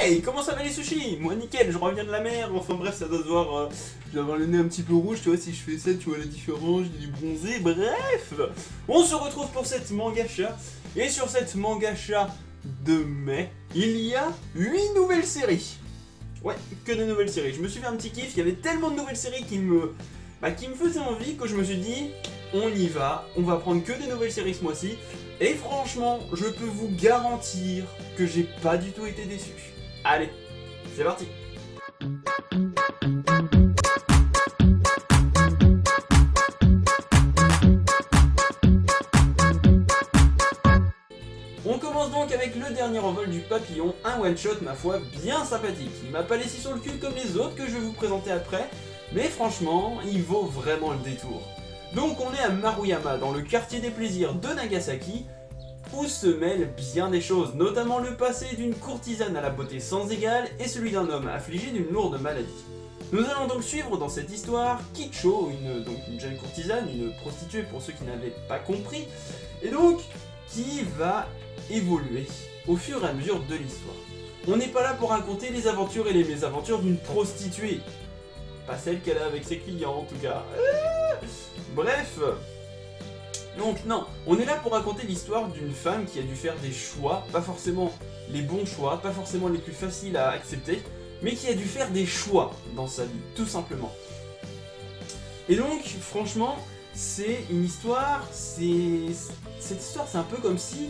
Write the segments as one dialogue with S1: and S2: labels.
S1: Hey, comment ça va les sushis? Moi nickel, je reviens de la mer, enfin bref, ça doit se voir, je dois avoir le nez un petit peu rouge, tu vois, si je fais ça, tu vois la différence, j'ai du bronzé, bref. On se retrouve pour cette mangacha, et sur cette mangacha de mai, il y a 8 nouvelles séries. Ouais, que de nouvelles séries. Je me suis fait un petit kiff, il y avait tellement de nouvelles séries qui me faisaient envie que je me suis dit, on y va, on va prendre que des nouvelles séries ce mois-ci. Et franchement, je peux vous garantir que j'ai pas du tout été déçu. Allez, c'est parti. On commence donc avec le dernier envol du papillon, un one-shot ma foi bien sympathique. Il m'a pas laissé sur le cul comme les autres que je vais vous présenter après, mais franchement, il vaut vraiment le détour. Donc on est à Maruyama, dans le quartier des plaisirs de Nagasaki, où se mêlent bien des choses, notamment le passé d'une courtisane à la beauté sans égale et celui d'un homme affligé d'une lourde maladie. Nous allons donc suivre dans cette histoire Kicho, une jeune courtisane, une prostituée pour ceux qui n'avaient pas compris, et donc qui va évoluer au fur et à mesure de l'histoire. On n'est pas là pour raconter les aventures et les mésaventures d'une prostituée, pas celle qu'elle a avec ses clients en tout cas. Bref. Donc non, on est là pour raconter l'histoire d'une femme qui a dû faire des choix, pas forcément les bons choix, pas forcément les plus faciles à accepter, mais qui a dû faire des choix dans sa vie, tout simplement. Et donc, franchement, c'est une histoire, cette histoire c'est un peu comme si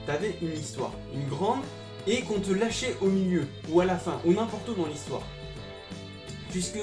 S1: t'avais une histoire, une grande, et qu'on te lâchait au milieu, ou à la fin, ou n'importe où dans l'histoire. Puisque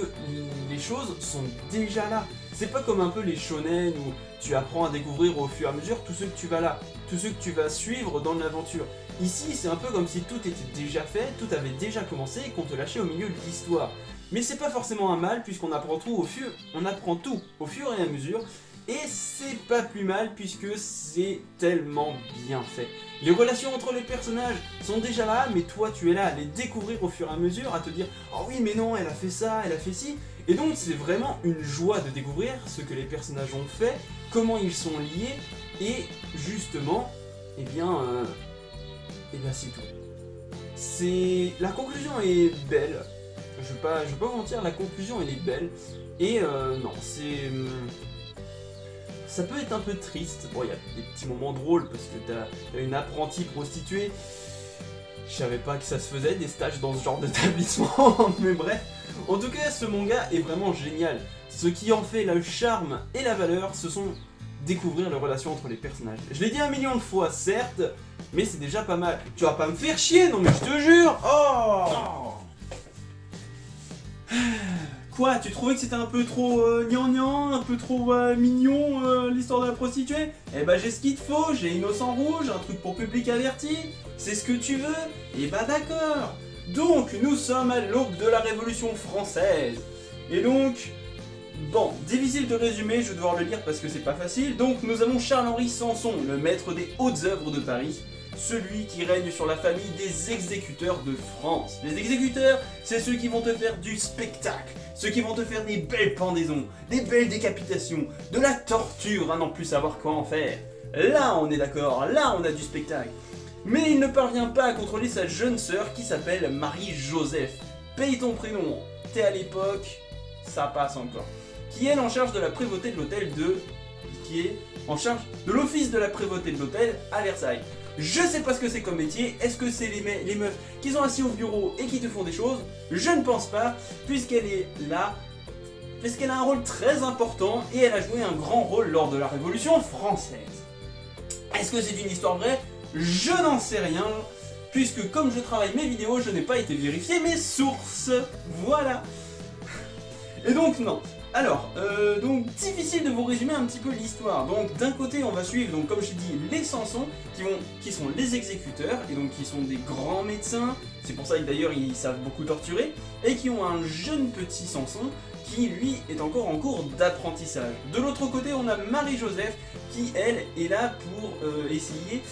S1: les choses sont déjà là. C'est pas comme un peu les shonen où tu apprends à découvrir au fur et à mesure tous ceux que tu vas là, tous ceux que tu vas suivre dans l'aventure. Ici, c'est un peu comme si tout était déjà fait, tout avait déjà commencé et qu'on te lâchait au milieu de l'histoire. Mais c'est pas forcément un mal puisqu'on apprend tout au fur et à mesure. Et c'est pas plus mal puisque c'est tellement bien fait. Les relations entre les personnages sont déjà là, mais toi tu es là à les découvrir au fur et à mesure, à te dire « Oh oui mais non, elle a fait ça, elle a fait ci ». Et donc c'est vraiment une joie de découvrir ce que les personnages ont fait, comment ils sont liés, et justement, eh bien c'est tout. La conclusion est belle, je vais pas vous mentir, la conclusion elle est belle, et non, ça peut être un peu triste. Bon, il y a des petits moments drôles parce que t'as une apprentie prostituée. Je savais pas que ça se faisait des stages dans ce genre d'établissement, mais bref. En tout cas, ce manga est vraiment génial. Ce qui en fait le charme et la valeur, ce sont découvrir les relations entre les personnages. Je l'ai dit 1 million de fois, certes, mais c'est déjà pas mal. Tu vas pas me faire chier, non mais je te jure. Oh. Quoi, tu trouvais que c'était un peu trop gnangnan, un peu trop mignon l'histoire de la prostituée? Eh bah j'ai ce qu'il te faut, j'ai Innocent Rouge, un truc pour public averti, c'est ce que tu veux? Eh bah d'accord. Donc nous sommes à l'aube de la Révolution française. Et donc, bon, difficile de résumer, je vais devoir le lire parce que c'est pas facile. Donc nous avons Charles-Henri Sanson, le maître des hautes œuvres de Paris, celui qui règne sur la famille des exécuteurs de France. Les exécuteurs, c'est ceux qui vont te faire du spectacle, ceux qui vont te faire des belles pendaisons, des belles décapitations, de la torture à n'en plus savoir quoi en faire. Là on est d'accord, là on a du spectacle. Mais il ne parvient pas à contrôler sa jeune sœur qui s'appelle Marie-Joseph. Paye ton prénom, t'es à l'époque, ça passe encore. Qui est en charge de la prévôté de l'hôtel qui est en charge de l'office de la prévôté de l'hôtel à Versailles. Je sais pas ce que c'est comme métier, est-ce que c'est les meufs qui sont assis au bureau et qui te font des choses? Je ne pense pas, puisqu'elle est là, puisqu'elle a un rôle très important et elle a joué un grand rôle lors de la Révolution française. Est-ce que c'est une histoire vraie? Je n'en sais rien, puisque comme je travaille mes vidéos, je n'ai pas été vérifier mes sources, voilà. Et donc non. Alors, donc difficile de vous résumer un petit peu l'histoire. Donc d'un côté on va suivre, donc comme je dit, les Sansons, qui sont les exécuteurs, et donc qui sont des grands médecins, c'est pour ça que d'ailleurs ils savent beaucoup torturer, et qui ont un jeune petit Sanson, qui lui est encore en cours d'apprentissage. De l'autre côté on a Marie-Joseph, qui elle est là pour essayer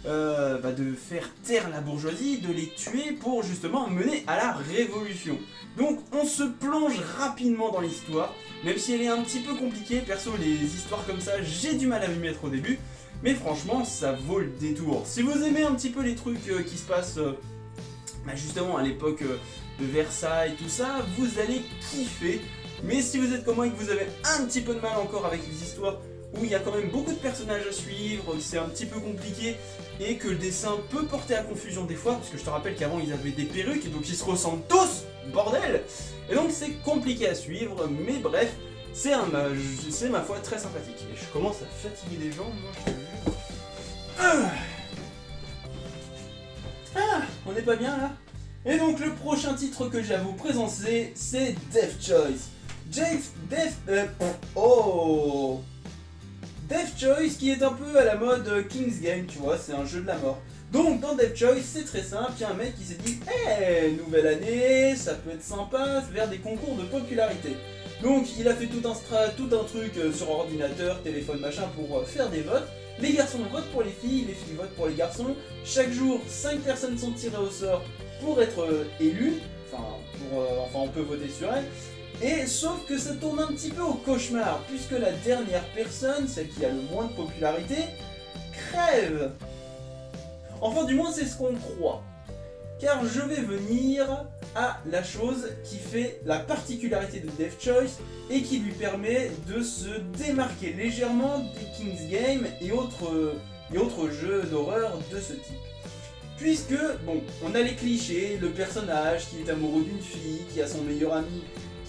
S1: de faire taire la bourgeoisie, de les tuer pour justement mener à la révolution. Donc on se plonge rapidement dans l'histoire, même si elle est un petit peu compliquée, perso les histoires comme ça j'ai du mal à m'y mettre au début, mais franchement ça vaut le détour. Si vous aimez un petit peu les trucs qui se passent bah justement à l'époque de Versailles, tout ça, vous allez kiffer. Mais si vous êtes comme moi et que vous avez un petit peu de mal encore avec les histoires où il y a quand même beaucoup de personnages à suivre, que c'est un petit peu compliqué et que le dessin peut porter à confusion des fois, parce que je te rappelle qu'avant ils avaient des perruques et donc ils se ressemblent tous, bordel. Et donc c'est compliqué à suivre, mais bref, c'est ma foi très sympathique. Et je commence à fatiguer les gens, moi je te jure. On n'est pas bien là? Et donc le prochain titre que j'ai à vous présenter, c'est Death Choice. Death Choice qui est un peu à la mode King's Game, tu vois, c'est un jeu de la mort. Donc dans Death Choice, c'est très simple, il y a un mec qui s'est dit hey, nouvelle année, ça peut être sympa, faire des concours de popularité. Donc il a fait tout un truc sur ordinateur, téléphone, machin pour faire des votes. Les garçons votent pour les filles votent pour les garçons. Chaque jour, 5 personnes sont tirées au sort pour être élues. Enfin, on peut voter sur elles. Et sauf que ça tourne un petit peu au cauchemar, puisque la dernière personne, celle qui a le moins de popularité, crève. Enfin, du moins, c'est ce qu'on croit. Car je vais venir à la chose qui fait la particularité de Death Choice et qui lui permet de se démarquer légèrement des King's Game et autres jeux d'horreur de ce type. Puisque, bon, on a les clichés, le personnage qui est amoureux d'une fille, qui a son meilleur ami,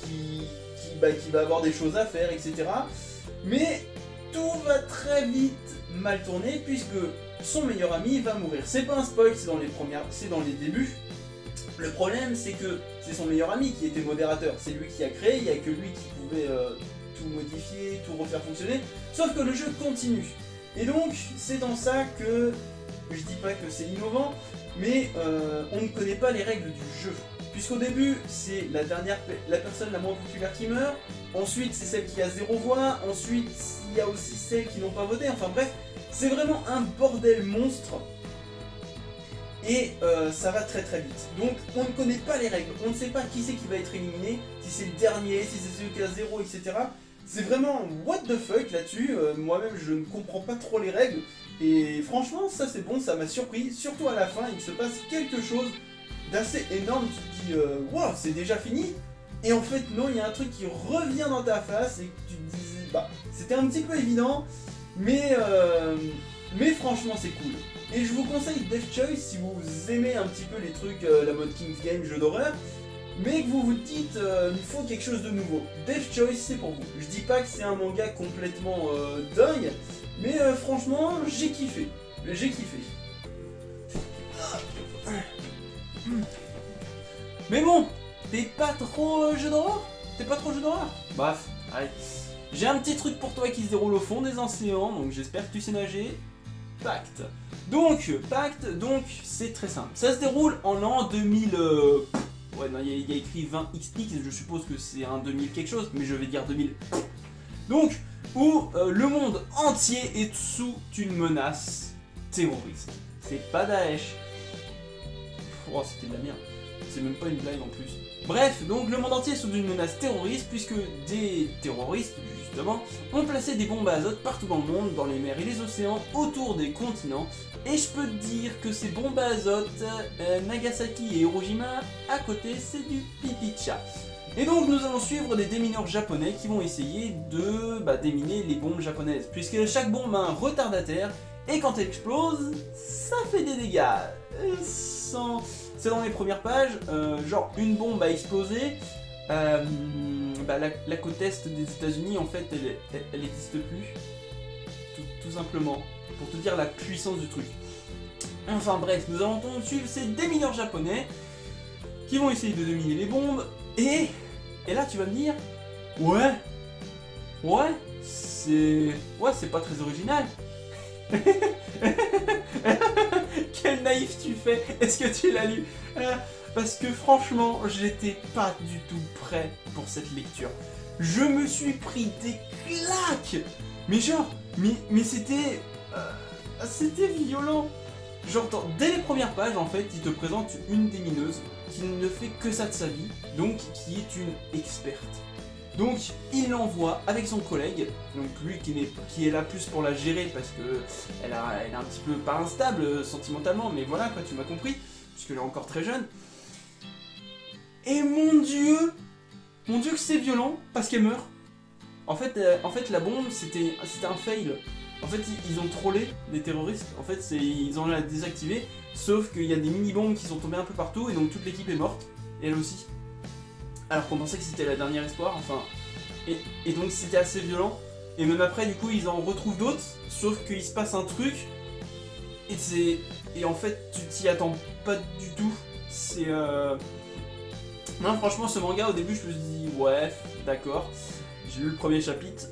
S1: qui va avoir des choses à faire, etc. Mais tout va très vite mal tourner puisque son meilleur ami va mourir. C'est pas un spoil, c'est dans les débuts. Le problème, c'est que c'est son meilleur ami qui était modérateur. C'est lui qui a créé, il n'y a que lui qui pouvait tout modifier, tout refaire fonctionner. Sauf que le jeu continue. Et donc, c'est dans ça que, je dis pas que c'est innovant, mais on ne connaît pas les règles du jeu. Puisqu'au début, c'est la personne la moins populaire qui meurt. Ensuite, c'est celle qui a 0 voix. Ensuite, il y a aussi celles qui n'ont pas voté. Enfin bref, c'est vraiment un bordel monstre. Et ça va très très vite. Donc on ne connaît pas les règles, on ne sait pas qui c'est qui va être éliminé, si c'est le dernier, si c'est celui qui a 0, etc. C'est vraiment what the fuck là-dessus, moi-même je ne comprends pas trop les règles. Et franchement ça c'est bon, ça m'a surpris, surtout à la fin il se passe quelque chose d'assez énorme, tu te dis wow c'est déjà fini. Et en fait non, il y a un truc qui revient dans ta face et que tu te disais, bah c'était un petit peu évident, mais franchement c'est cool. Et je vous conseille Death Choice si vous aimez un petit peu les trucs, la mode King's Game, jeu d'horreur, mais que vous vous dites il faut quelque chose de nouveau. Death Choice c'est pour vous. Je dis pas que c'est un manga complètement dingue, mais franchement j'ai kiffé. J'ai kiffé. Mais bon, t'es pas trop jeu d'horreur? T'es pas trop jeu d'horreur? Bref, allez. J'ai un petit truc pour toi qui se déroule au fond des océans, donc j'espère que tu sais nager. Pacte. Donc, c'est très simple. Ça se déroule en l'an 2000... Ouais, non, il y a écrit 20XX, je suppose que c'est un 2000 quelque chose, mais je vais dire 2000. Donc, où le monde entier est sous une menace terroriste. C'est pas Daesh. Oh, c'était de la merde. C'est même pas une blague en plus. Bref, donc le monde entier est sous une menace terroriste puisque des terroristes, justement, ont placé des bombes à azote partout dans le monde, dans les mers et les océans, autour des continents. Et je peux te dire que ces bombes à azote, Nagasaki et Hiroshima, à côté, c'est du pipi de chat. Et donc nous allons suivre des démineurs japonais qui vont essayer de déminer les bombes japonaises, puisque chaque bombe a un retardataire, et quand elle explose, ça fait des dégâts. C'est dans les premières pages, genre une bombe a explosé, la côte est des États-Unis en fait elle n'existe plus, tout simplement, pour te dire la puissance du truc. Enfin bref, nous allons donc suivre ces démineurs japonais qui vont essayer de déminer les bombes, et là tu vas me dire, c'est pas très original. Quel naïf tu fais. Est-ce que tu l'as lu? Parce que franchement, j'étais pas du tout prêt pour cette lecture. Je me suis pris des claques. Mais genre, mais c'était violent. Genre, dès les premières pages, en fait, il te présente une démineuse qui ne fait que ça de sa vie, donc qui est une experte. Donc il l'envoie avec son collègue, donc lui qui est là plus pour la gérer parce que elle est un petit peu pas instable sentimentalement, mais voilà quoi, tu m'as compris, puisqu'elle est encore très jeune. Et mon dieu que c'est violent, parce qu'elle meurt. En fait la bombe c'était un fail. En fait ils ont trollé les terroristes, en fait ils ont la désactivé, sauf qu'il y a des mini-bombes qui sont tombées un peu partout et donc toute l'équipe est morte, et elle aussi. Alors qu'on pensait que c'était la dernière espoir, enfin... Et donc c'était assez violent, et même après du coup ils en retrouvent d'autres, sauf qu'il se passe un truc, et en fait tu t'y attends pas du tout, c'est... Non franchement ce manga au début je me suis dit ouais d'accord, j'ai lu le premier chapitre,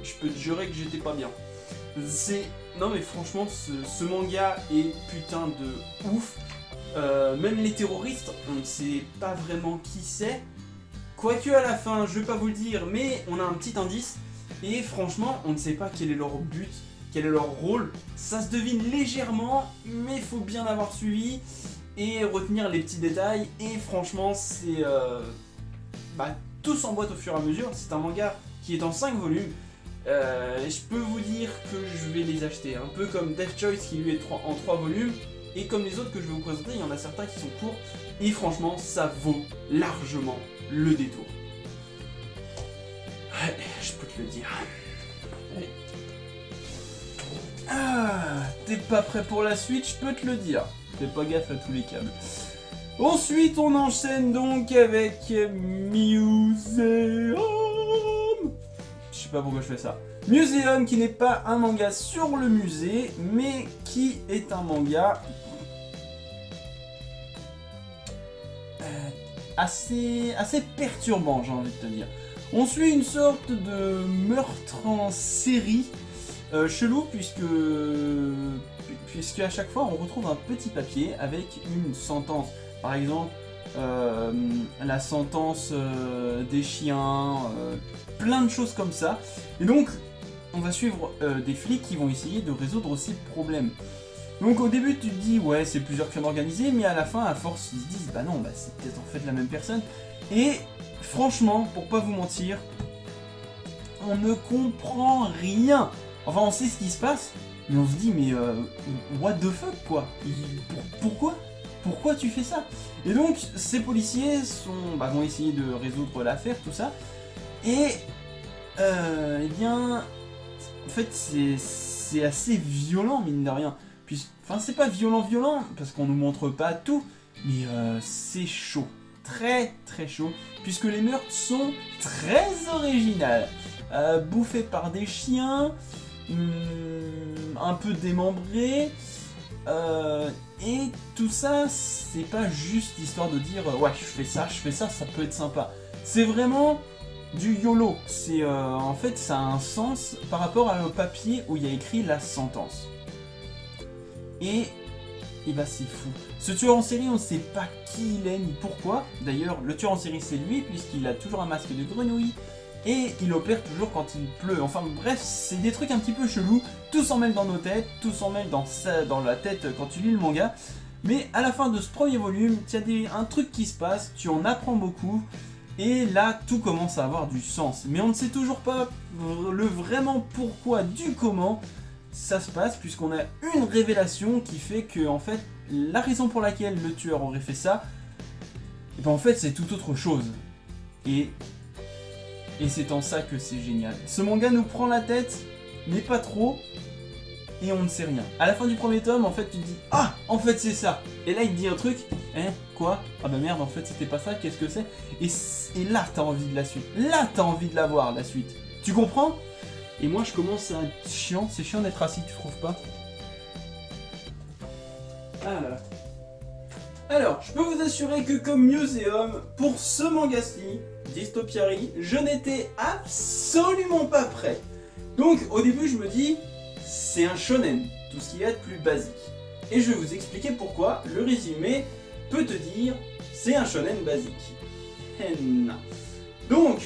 S1: je peux te jurer que j'étais pas bien. Non mais franchement ce manga est putain de ouf. Même les terroristes, on ne sait pas vraiment qui c'est. Quoique à la fin, je vais pas vous le dire, mais on a un petit indice. Et franchement, on ne sait pas quel est leur but, quel est leur rôle. Ça se devine légèrement, mais il faut bien l'avoir suivi et retenir les petits détails. Et franchement, c'est... tout s'emboîte au fur et à mesure. C'est un manga qui est en 5 volumes. Je peux vous dire que je vais les acheter. Un peu comme Death Choice qui lui est en 3 volumes. Et comme les autres que je vais vous présenter, il y en a certains qui sont courts. Et franchement, ça vaut largement le détour. Ouais, je peux te le dire. Allez. Ah, t'es pas prêt pour la suite, je peux te le dire. Fais pas gaffe à tous les câbles. Ensuite, on enchaîne donc avec Museum. Je sais pas pourquoi je fais ça. Museum qui n'est pas un manga sur le musée, mais qui est un manga assez perturbant, j'ai envie de te dire. On suit une sorte de meurtre en série chelou, puisque à chaque fois on retrouve un petit papier avec une sentence. Par exemple, la sentence des chiens, plein de choses comme ça. Et donc, on va suivre des flics qui vont essayer de résoudre ces problèmes. Donc au début tu te dis ouais c'est plusieurs crimes organisés, mais à la fin à force ils se disent bah non, c'est peut-être en fait la même personne. Et franchement, pour pas vous mentir, on ne comprend rien. Enfin on sait ce qui se passe, mais on se dit mais what the fuck quoi, pourquoi tu fais ça? Et donc ces policiers vont essayer de résoudre l'affaire, tout ça. Et eh bien en fait c'est assez violent mine de rien. Enfin c'est pas violent parce qu'on nous montre pas tout, mais c'est chaud, très chaud, puisque les meurtres sont très originales, bouffés par des chiens, un peu démembrés, et tout ça c'est pas juste histoire de dire ouais je fais ça, ça peut être sympa. C'est vraiment du YOLO, en fait ça a un sens par rapport au papier où il y a écrit la sentence. Et bah c'est fou. Ce tueur en série, on ne sait pas qui il est ni pourquoi. D'ailleurs, le tueur en série c'est lui, puisqu'il a toujours un masque de grenouille. Et il opère toujours quand il pleut. Enfin bref, c'est des trucs un petit peu chelous. Tout s'en mêle dans nos têtes, tout s'en mêle dans la tête quand tu lis le manga. Mais à la fin de ce premier volume, il y a un truc qui se passe, tu en apprends beaucoup. Et là, tout commence à avoir du sens. Mais on ne sait toujours pas le vraiment pourquoi du comment ça se passe, puisqu'on a une révélation qui fait que en fait la raison pour laquelle le tueur aurait fait ça, et ben en fait c'est tout autre chose. Et c'est en ça que c'est génial. Ce manga nous prend la tête, mais pas trop, et on ne sait rien. À la fin du premier tome, en fait tu te dis ah en fait c'est ça. Et là il te dit un truc, hein quoi? Ah bah merde en fait c'était pas ça, qu'est-ce que c'est? Et là t'as envie de la suite. Là t'as envie de la voir la suite. Tu comprends? Et moi je commence à être chiant, c'est chiant d'être assis, tu trouves pas? Ah là là. Alors, je peux vous assurer que comme Museum, pour ce manga-ci, Dystopiary, je n'étais absolument pas prêt. Donc au début je me dis, c'est un shonen, tout ce qui est de plus basique. Et je vais vous expliquer pourquoi. Le résumé peut te dire, c'est un shonen basique. Donc,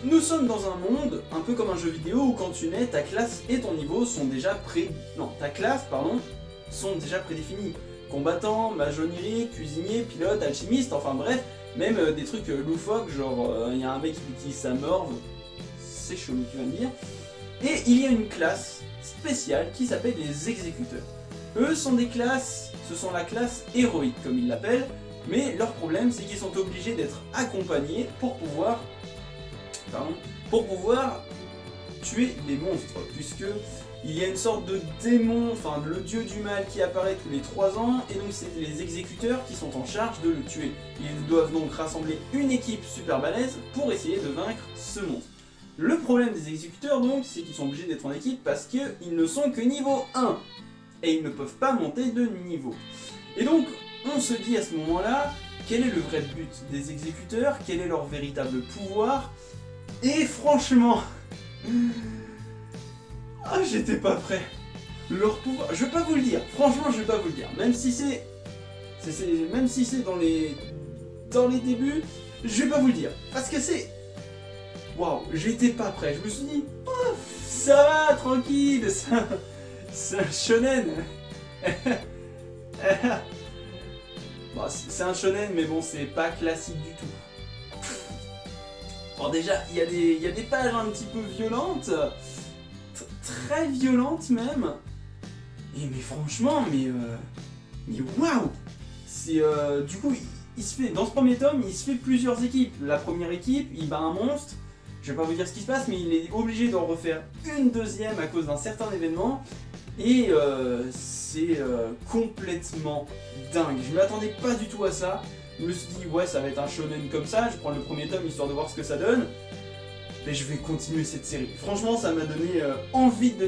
S1: nous sommes dans un monde, un peu comme un jeu vidéo, où quand tu nais, ta classe et ton niveau sont déjà ta classe, pardon, sont déjà prédéfinis. combattant, mage onirique, cuisinier, pilote, alchimiste, enfin bref, même des trucs loufoques, genre il y a un mec qui utilise sa morve, c'est chelou tu vas me dire. Et il y a une classe spéciale qui s'appelle les exécuteurs. Eux sont des classes, ce sont la classe héroïque comme ils l'appellent, mais leur problème c'est qu'ils sont obligés d'être accompagnés pour pouvoir tuer les monstres, puisque il y a une sorte de démon, enfin le dieu du mal qui apparaît tous les 3 ans, et donc c'est les exécuteurs qui sont en charge de le tuer. Ils doivent donc rassembler une équipe super balèze pour essayer de vaincre ce monstre. Le problème des exécuteurs donc, c'est qu'ils sont obligés d'être en équipe parce qu'ils ne sont que niveau 1, et ils ne peuvent pas monter de niveau. Et donc, on se dit à ce moment-là, quel est le vrai but des exécuteurs, quel est leur véritable pouvoir, et franchement... Ah, j'étais pas prêt. Leur pouvoir, je vais pas vous le dire. Franchement, je vais pas vous le dire. Même si c'est dans les débuts, je vais pas vous le dire. Parce que c'est... Waouh, j'étais pas prêt. Je me suis dit, oh, ça va, tranquille, c'est un shonen. Bon, c'est un shonen, mais bon, c'est pas classique du tout. Bon, déjà, il y a des pages un petit peu violentes. Très violente même, et mais franchement, mais waouh, c'est du coup il se fait, dans ce premier tome, il se fait plusieurs équipes. La première équipe, il bat un monstre, je vais pas vous dire ce qui se passe, mais il est obligé d'en refaire une deuxième à cause d'un certain événement, et c'est complètement dingue. Je m'attendais pas du tout à ça, je me suis dit ouais ça va être un shonen comme ça, je prends le premier tome histoire de voir ce que ça donne. Mais je vais continuer cette série. Franchement, ça m'a donné envie de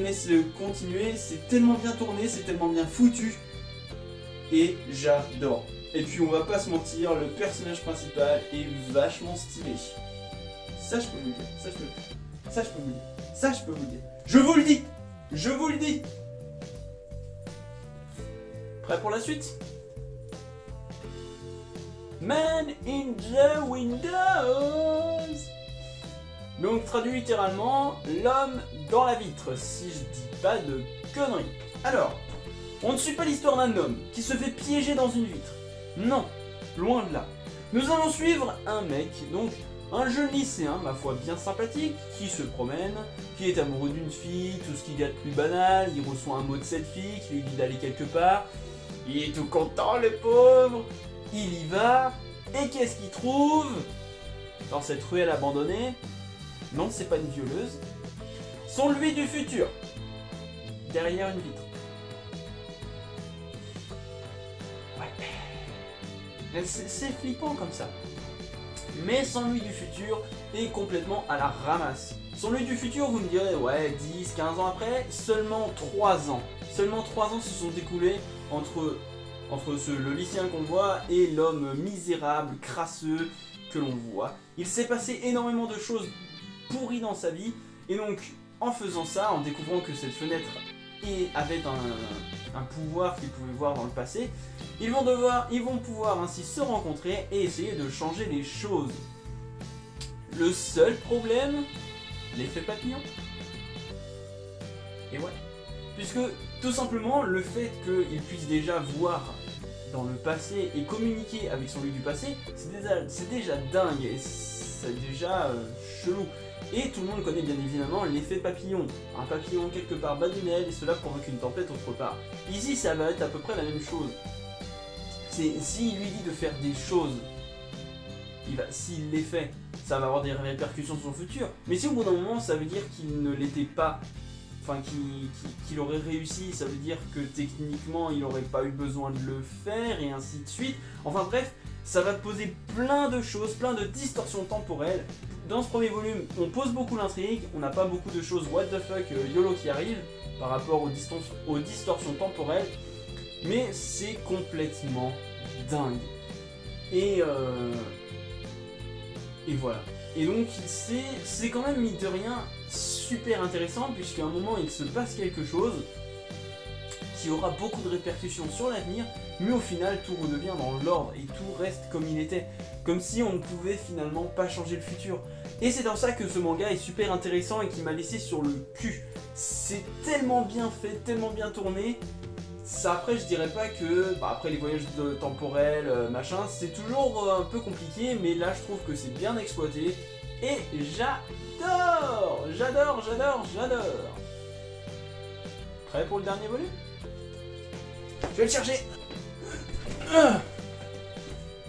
S1: continuer. C'est tellement bien tourné, c'est tellement bien foutu. Et j'adore. Et puis, on va pas se mentir, le personnage principal est vachement stylé. Ça, je peux vous le dire. Ça, je peux vous le dire. Ça, je peux vous le dire. Je vous le dis. Je vous le dis. Prêt pour la suite? Man in the windows. Donc traduit littéralement l'homme dans la vitre, si je dis pas de conneries. Alors, on ne suit pas l'histoire d'un homme qui se fait piéger dans une vitre. Non, loin de là. Nous allons suivre un mec, donc un jeune lycéen, ma foi bien sympathique, qui se promène, qui est amoureux d'une fille, tout ce qu'il y a de plus banal, il reçoit un mot de cette fille qui lui dit d'aller quelque part, il est tout content le pauvre, il y va, et qu'est-ce qu'il trouve dans cette ruelle abandonnée? Non, c'est pas une violeuse. Son lui du futur. Derrière une vitre. Ouais. C'est flippant comme ça. Mais son lui du futur est complètement à la ramasse. Son lui du futur, vous me direz, ouais, 10, 15 ans après, seulement 3 ans. Seulement 3 ans se sont écoulés entre le lycéen qu'on voit et l'homme misérable, crasseux que l'on voit. Il s'est passé énormément de choses pourri dans sa vie, et donc en faisant ça, en découvrant que cette fenêtre avait un pouvoir qu'ils pouvaient voir dans le passé, ils vont pouvoir ainsi se rencontrer et essayer de changer les choses. Le seul problème, l'effet papillon. Et ouais, puisque tout simplement le fait qu'ils puissent déjà voir dans le passé et communiquer avec son lui du passé, c'est déjà dingue, et c'est déjà chelou. Et tout le monde connaît bien évidemment l'effet papillon. Un papillon quelque part bat d'une aile et cela provoque une tempête autre part. Ici ça va être à peu près la même chose. S'il lui dit de faire des choses, s'il les fait, ça va avoir des répercussions sur son futur. Mais si au bout d'un moment ça veut dire qu'il ne l'était pas, enfin qu'il aurait réussi, ça veut dire que techniquement il n'aurait pas eu besoin de le faire et ainsi de suite. Enfin bref, ça va poser plein de choses, plein de distorsions temporelles. Dans ce premier volume, on pose beaucoup l'intrigue, on n'a pas beaucoup de choses what the fuck YOLO qui arrivent par rapport aux distorsions temporelles, mais c'est complètement dingue. Et voilà. Et donc c'est quand même, mine de rien, super intéressant, puisqu'à un moment il se passe quelque chose qui aura beaucoup de répercussions sur l'avenir, mais au final tout redevient dans l'ordre et tout reste comme il était, comme si on ne pouvait finalement pas changer le futur. Et c'est dans ça que ce manga est super intéressant et qui m'a laissé sur le cul. C'est tellement bien fait, tellement bien tourné, Ça, après, je dirais pas que... Bah, après, les voyages temporels, machin, c'est toujours un peu compliqué, mais là, je trouve que c'est bien exploité. Et j'adore. Prêt pour le dernier volume? Je vais le chercher.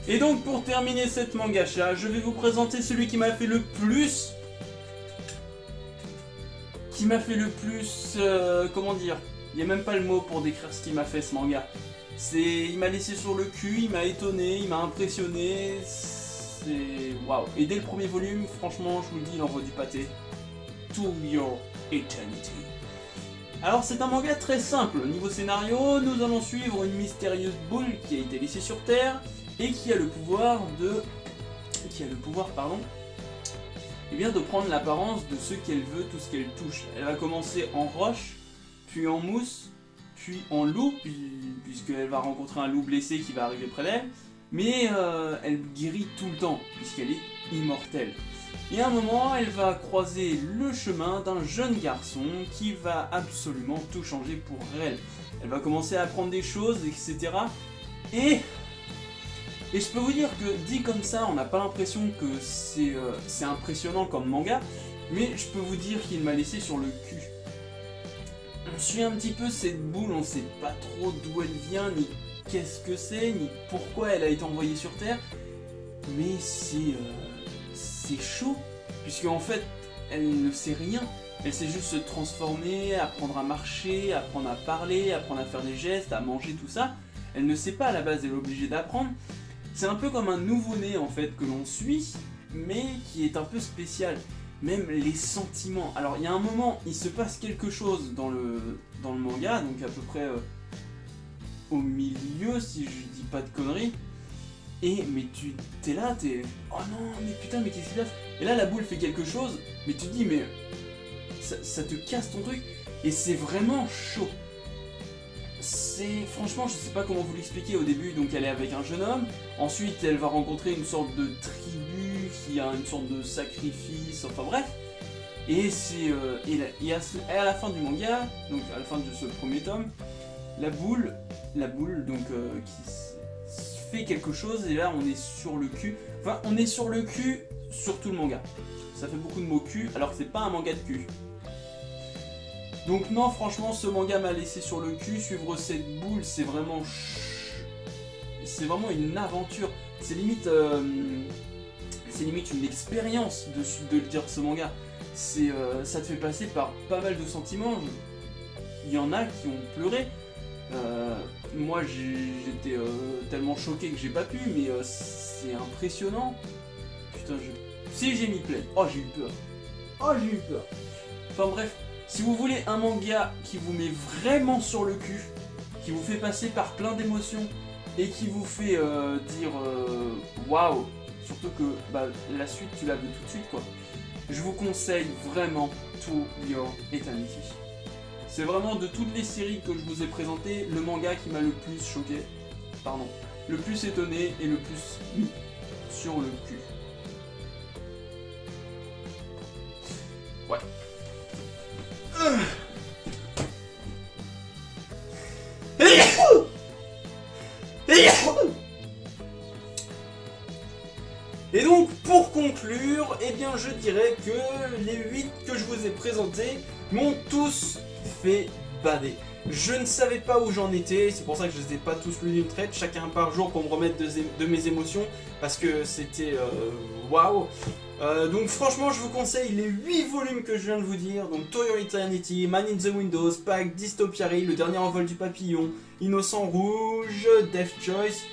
S1: Et donc, pour terminer cette mangacha, je vais vous présenter celui qui m'a fait le plus... comment dire? Il n'y a même pas le mot pour décrire ce qu'il m'a fait, ce manga. Il m'a laissé sur le cul, il m'a étonné, il m'a impressionné. C'est... waouh. Et dès le premier volume, franchement, je vous le dis, il envoie du pâté. To Your Eternity. Alors, c'est un manga très simple. Niveau scénario, nous allons suivre une mystérieuse boule qui a été laissée sur Terre et qui a le pouvoir de... eh bien, de prendre l'apparence de ce qu'elle veut, tout ce qu'elle touche. Elle va commencer en roche, puis en mousse, puis en loup, puisqu'elle va rencontrer un loup blessé qui va arriver près d'elle, mais elle guérit tout le temps, puisqu'elle est immortelle. Et à un moment, elle va croiser le chemin d'un jeune garçon qui va absolument tout changer pour elle. Elle va commencer à apprendre des choses, etc. Et je peux vous dire que dit comme ça, on n'a pas l'impression que c'est impressionnant comme manga, mais je peux vous dire qu'il m'a laissé sur le cul. On suit un petit peu cette boule, on sait pas trop d'où elle vient, ni qu'est-ce que c'est, ni pourquoi elle a été envoyée sur Terre, mais c'est chaud, puisque en fait, elle ne sait rien. Elle sait juste se transformer, apprendre à marcher, apprendre à parler, apprendre à faire des gestes, à manger, tout ça. Elle ne sait pas à la base, elle est obligée d'apprendre. C'est un peu comme un nouveau-né en fait que l'on suit, mais qui est un peu spécial. Même les sentiments. Alors il y a un moment, il se passe quelque chose dans le manga, donc à peu près au milieu, si je dis pas de conneries. Mais tu t'es là, oh non, mais putain, mais qu'est-ce qui se passe? Et là la boule fait quelque chose, mais tu te dis, mais ça te casse ton truc, et c'est vraiment chaud. Franchement, je sais pas comment vous l'expliquer. Au début, donc elle est avec un jeune homme, ensuite elle va rencontrer une sorte de tribu qui a une sorte de sacrifice, enfin bref, et à la fin du manga, donc à la fin de ce premier tome, la boule donc qui fait quelque chose, et là on est sur le cul, enfin on est sur le cul sur tout le manga. Ça fait beaucoup de mots cul, alors que c'est pas un manga de cul. Donc non, franchement, ce manga m'a laissé sur le cul. Suivre cette boule, c'est vraiment une aventure. C'est limite une expérience de lire ce manga. Ça te fait passer par pas mal de sentiments. Il y en a qui ont pleuré. Moi, j'étais tellement choqué que j'ai pas pu, mais c'est impressionnant. Putain, si j'ai mis play. Oh, j'ai eu peur. Enfin bref. Si vous voulez un manga qui vous met vraiment sur le cul, qui vous fait passer par plein d'émotions et qui vous fait dire waouh, surtout que la suite tu la veux tout de suite quoi, je vous conseille vraiment To Your Eternity. C'est vraiment de toutes les séries que je vous ai présentées, le manga qui m'a le plus choqué, le plus étonné et le plus mis sur le cul. Ouais. Et donc pour conclure, eh bien je dirais que les 8 que je vous ai présentés m'ont tous fait bader. Je ne savais pas où j'en étais, c'est pour ça que je ne les ai pas tous lus d'une traite, chacun par jour pour me remettre de mes émotions, parce que c'était waouh. Donc franchement je vous conseille les 8 volumes que je viens de vous dire, donc To Your Eternity, Man in the Windows, Pack, Dystopiary, Le Dernier Envol du Papillon, Innocent Rouge, Death Choice.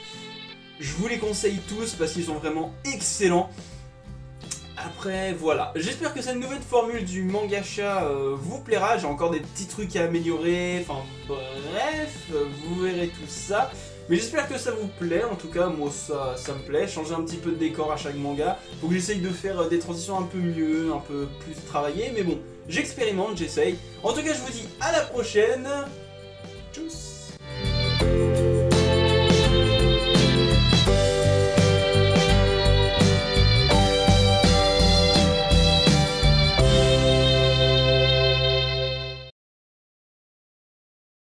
S1: Je vous les conseille tous parce qu'ils sont vraiment excellents. Après voilà, j'espère que cette nouvelle formule du mangacha vous plaira, j'ai encore des petits trucs à améliorer, enfin bref, vous verrez tout ça. Mais j'espère que ça vous plaît, en tout cas moi ça me plaît, changer un petit peu de décor à chaque manga. Faut que j'essaye de faire des transitions un peu mieux, un peu plus travaillées, mais bon, j'expérimente, j'essaye. En tout cas je vous dis à la prochaine, tchuss.